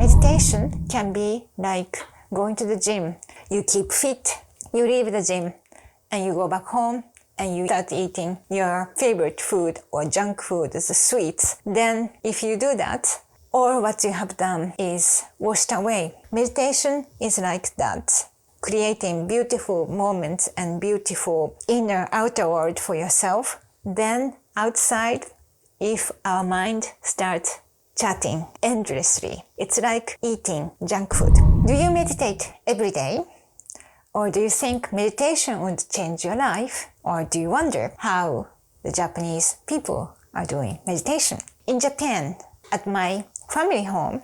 meditation can be like going to the gym. You keep fit, you leave the gym, and you go back home, and you start eating your favorite food or junk food, the sweets. Then if you do that, all what you have done is washed away. Meditation is like that, creating beautiful moments and beautiful inner outer world for yourself. Then outside, if our mind starts chatting endlessly, it's like eating junk food. Do you meditate every day? Or do you think meditation would change your life? Or do you wonder how the Japanese people are doing meditation? In Japan, at my family home,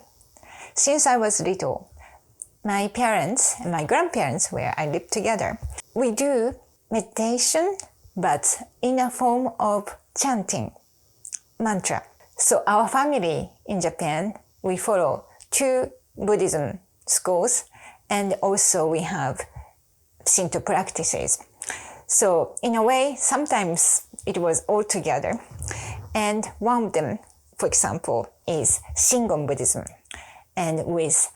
since I was little, my parents and my grandparents, where I lived together, we do meditation, but in a form of chanting mantra. So our family in Japan, we follow 2 Buddhism schools, and also we have Shinto practices. So in a way, sometimes it was all together. And one of them, for example, is Shingon Buddhism. And with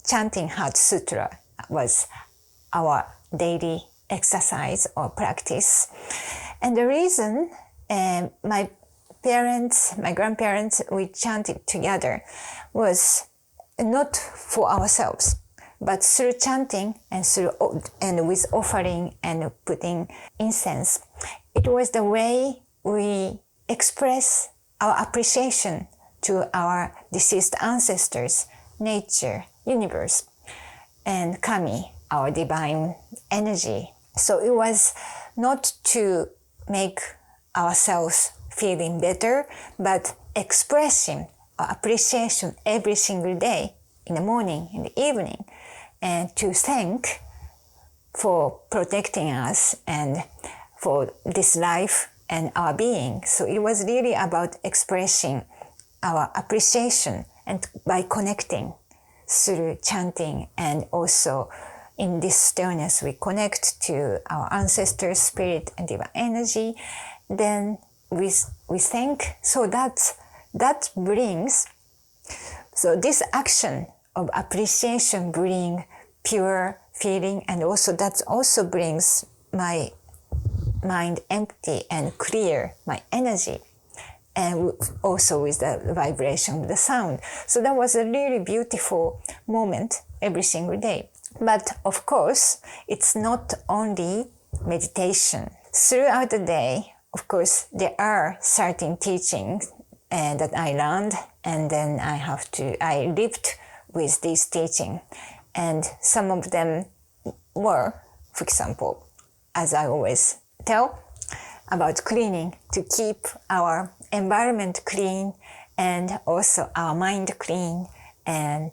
chanting Heart Sutra was our daily exercise or practice. And the reason my grandparents, we chanted together was not for ourselves, but through chanting and with offering and putting incense. It was the way we express our appreciation to our deceased ancestors, nature, universe, and Kami, our divine energy. So it was not to make ourselves feeling better, but expressing our appreciation every single day, in the morning, in the evening, and to thank for protecting us and for this life and our being. So it was really about expressing our appreciation and by connecting through chanting, and also in this stillness we connect to our ancestors, spirit and divine energy. Then we thank, so that brings, so this action of appreciation brings pure feeling, and also that also brings my mind empty and clear, my energy, and also with the vibration of the sound. So that was a really beautiful moment every single day. But of course, it's not only meditation. Throughout the day, of course, there are certain teachings that I learned, and then I lived with this teaching. And some of them were, for example, as I always tell, about cleaning, to keep our environment clean and also our mind clean. And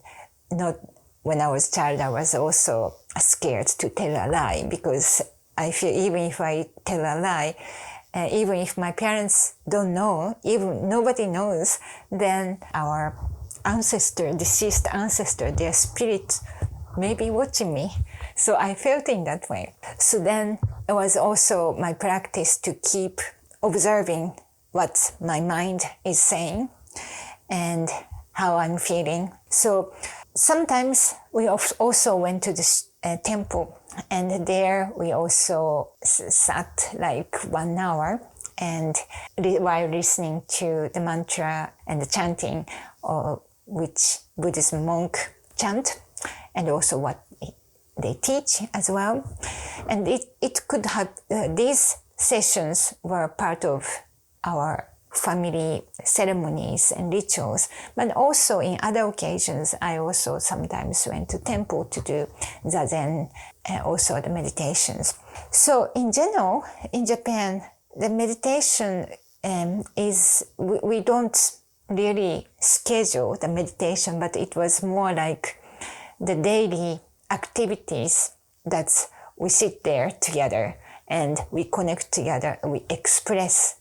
not, when I was a child, I was also scared to tell a lie, because I feel even if I tell a lie, even if my parents don't know, even nobody knows, then our deceased ancestor, their spirit may be watching me. So I felt in that way. So then it was also my practice to keep observing what my mind is saying and how I'm feeling. So sometimes we also went to the temple, and there we also sat like 1 hour, and while listening to the mantra and the chanting, which Buddhist monk chant, and also what they teach as well. And it could have, these sessions were part of our family ceremonies and rituals, but also in other occasions, I also sometimes went to temple to do zazen and also the meditations. So in general, in Japan, the meditation we don't really schedule the meditation, but it was more like the daily activities that we sit there together and we connect together, we express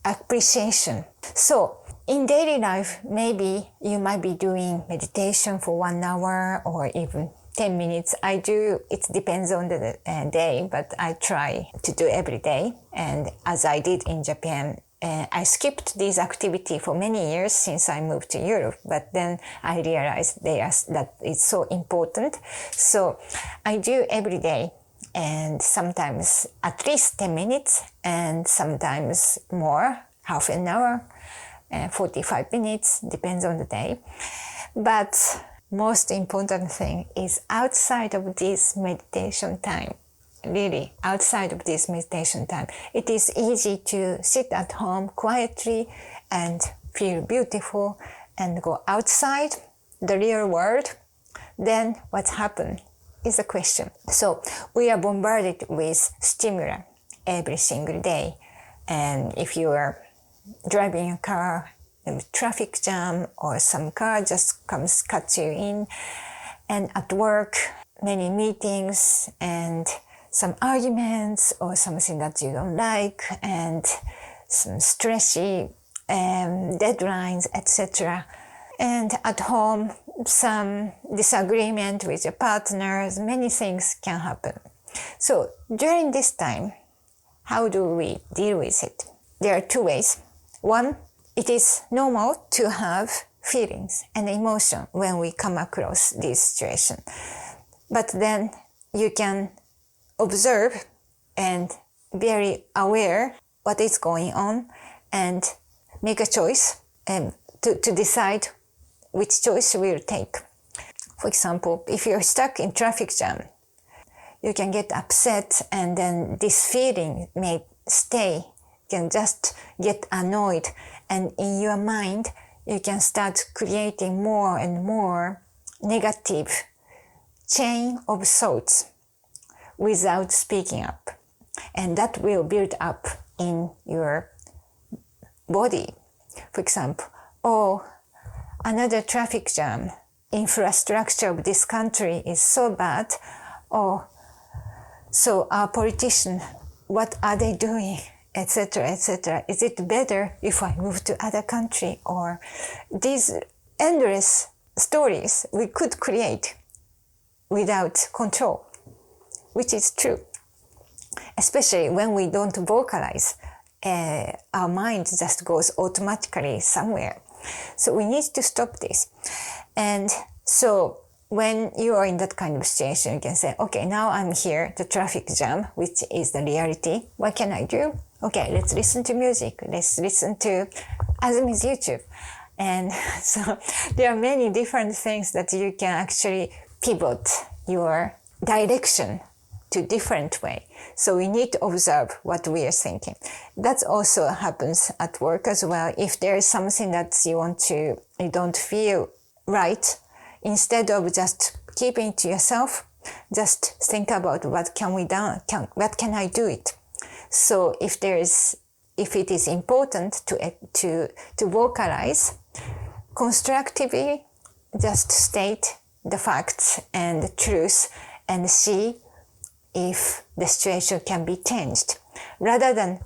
appreciation. So in daily life, maybe you might be doing meditation for 1 hour or even 10 minutes. I do, it depends on the day, but I try to do every day. And as I did in Japan, I skipped this activity for many years since I moved to Europe, but then I realized that it's so important. So I do every day, and sometimes at least 10 minutes, and sometimes more, half an hour, 45 minutes, depends on the day. But most important thing is outside of this meditation time. Really, outside of this meditation time, it is easy to sit at home quietly and feel beautiful and go outside the real world. Then what happened is a question. So we are bombarded with stimuli every single day. And if you are driving a car, a traffic jam, or some car just cuts you in, and at work, many meetings and some arguments or something that you don't like, and some stressy deadlines, etc. And at home, some disagreement with your partners, many things can happen. So during this time, how do we deal with it? There are two ways. One, it is normal to have feelings and emotion when we come across this situation. But then you can observe and very aware what is going on and make a choice and to decide which choice you will take. For example, if you're stuck in traffic jam, you can get upset, and then this feeling may stay. You can just get annoyed, and in your mind you can start creating more and more negative chain of thoughts without speaking up, and that will build up in your body. For example, another traffic jam, infrastructure of this country is so bad, so our politicians, what are they doing, etc., etc. Is it better if I move to other country? Or these endless stories we could create without control, which is true. Especially when we don't vocalize, our mind just goes automatically somewhere. So we need to stop this. And so when you are in that kind of situation, you can say, okay, now I'm here, the traffic jam, which is the reality. What can I do? Okay, let's listen to music. Let's listen to Azumi's YouTube. And so there are many different things that you can actually pivot your direction to different way. So we need to observe what we are thinking. That also happens at work as well. If there is something that you don't feel right, instead of just keeping to yourself, just think about what can I do it. So if it is important to vocalize constructively, just state the facts and the truth and see if the situation can be changed, rather than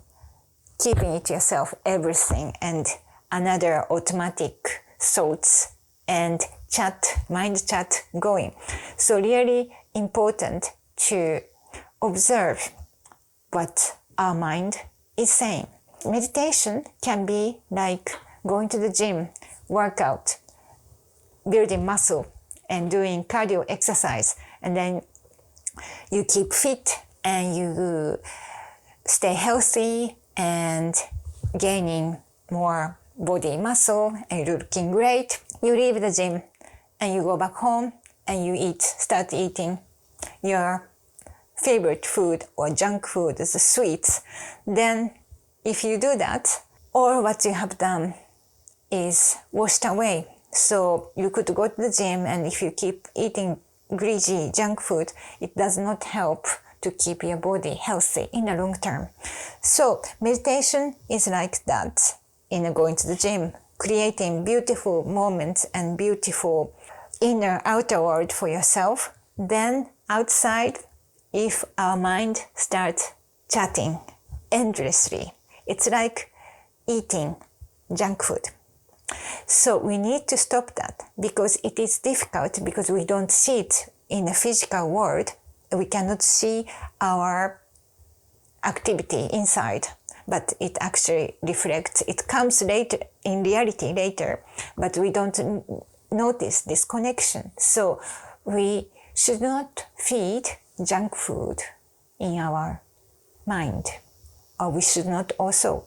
keeping it to yourself everything and another automatic thoughts and mind chat going. So really important to observe what our mind is saying. Meditation can be like going to the gym, workout, building muscle, and doing cardio exercise, and then you keep fit and you stay healthy and gaining more body muscle and you're looking great. You leave the gym and you go back home and you start eating your favorite food or junk food, the sweets. Then if you do that, all what you have done is washed away. So you could go to the gym, and if you keep eating greasy junk food, it does not help to keep your body healthy in the long term. So meditation is like that in going to the gym, creating beautiful moments and beautiful inner outer world for yourself. Then outside, if our mind starts chatting endlessly, it's like eating junk food. So we need to stop that, because it is difficult, because we don't see it in the physical world. We cannot see our activity inside. but it actually reflects, it comes later, in reality later, but we don't notice this connection. So we should not feed junk food in our mind, or we should not also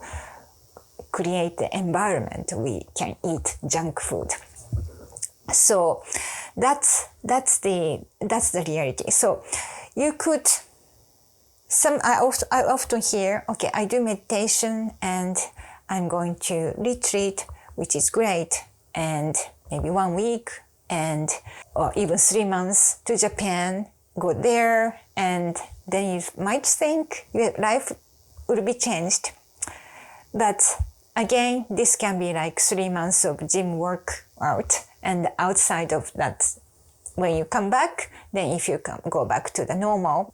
create the environment we can eat junk food. So that's the reality. So you could, I often hear, okay, I do meditation and I'm going to retreat, which is great, and maybe 1 week and or even 3 months to Japan, go there, and then you might think your life will be changed. But again, this can be like 3 months of gym workout, and outside of that, when you come back, then if you go back to the normal,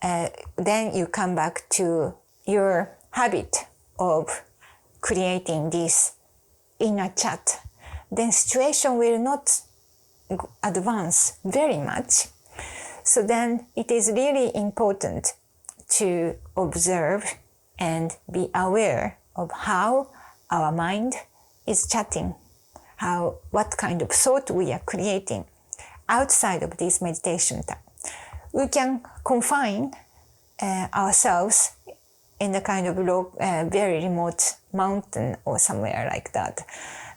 then you come back to your habit of creating this inner chat, then situation will not advance very much. So then it is really important to observe and be aware of how our mind is chatting, what kind of thought we are creating outside of this meditation time. We can confine ourselves in a kind of very remote mountain or somewhere like that,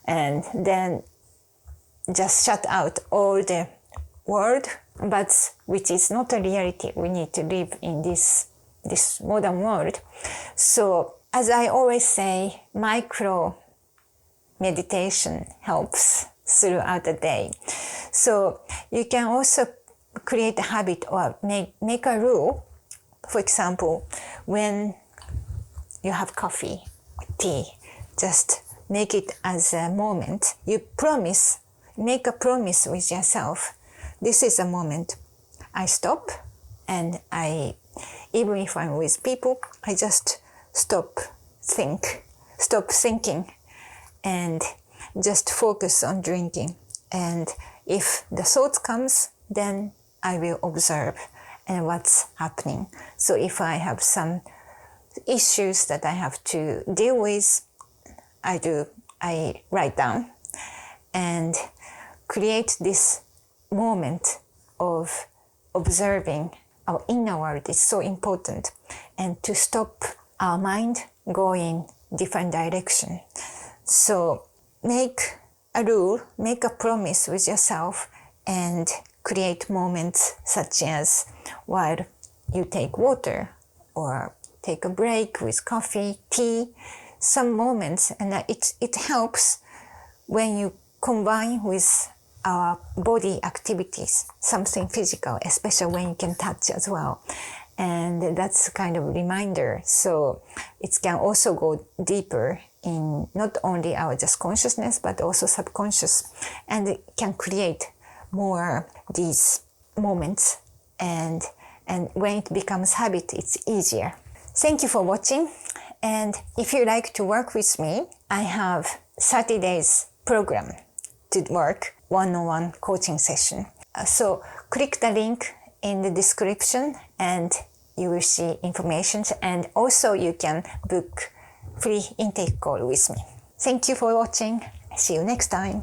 and then just shut out all the world, but which is not a reality. We need to live in this modern world. So as I always say, micro meditation helps throughout the day. So you can also create a habit or make a rule. For example, when you have coffee or tea, just make it as a moment. Make a promise with yourself. This is a moment I stop, and even if I'm with people, I just stop thinking, and just focus on drinking. And if the thought comes, then I will observe and what's happening. So if I have some issues that I have to deal with, I write down and create this moment of observing our inner world is so important, and to stop our mind going different direction. So make a rule, make a promise with yourself, and create moments such as while you take water or take a break with coffee, tea, some moments. And it helps when you combine with our body activities, something physical, especially when you can touch as well. And that's kind of a reminder. So it can also go deeper in not only our just consciousness, but also subconscious. And it can create more these moments. And when it becomes habit, it's easier. Thank you for watching. And if you like to work with me, I have 30 days program to work one-on-one coaching session. So click the link in the description and you will see information, and also you can book free intake call with me. Thank you for watching. See you next time.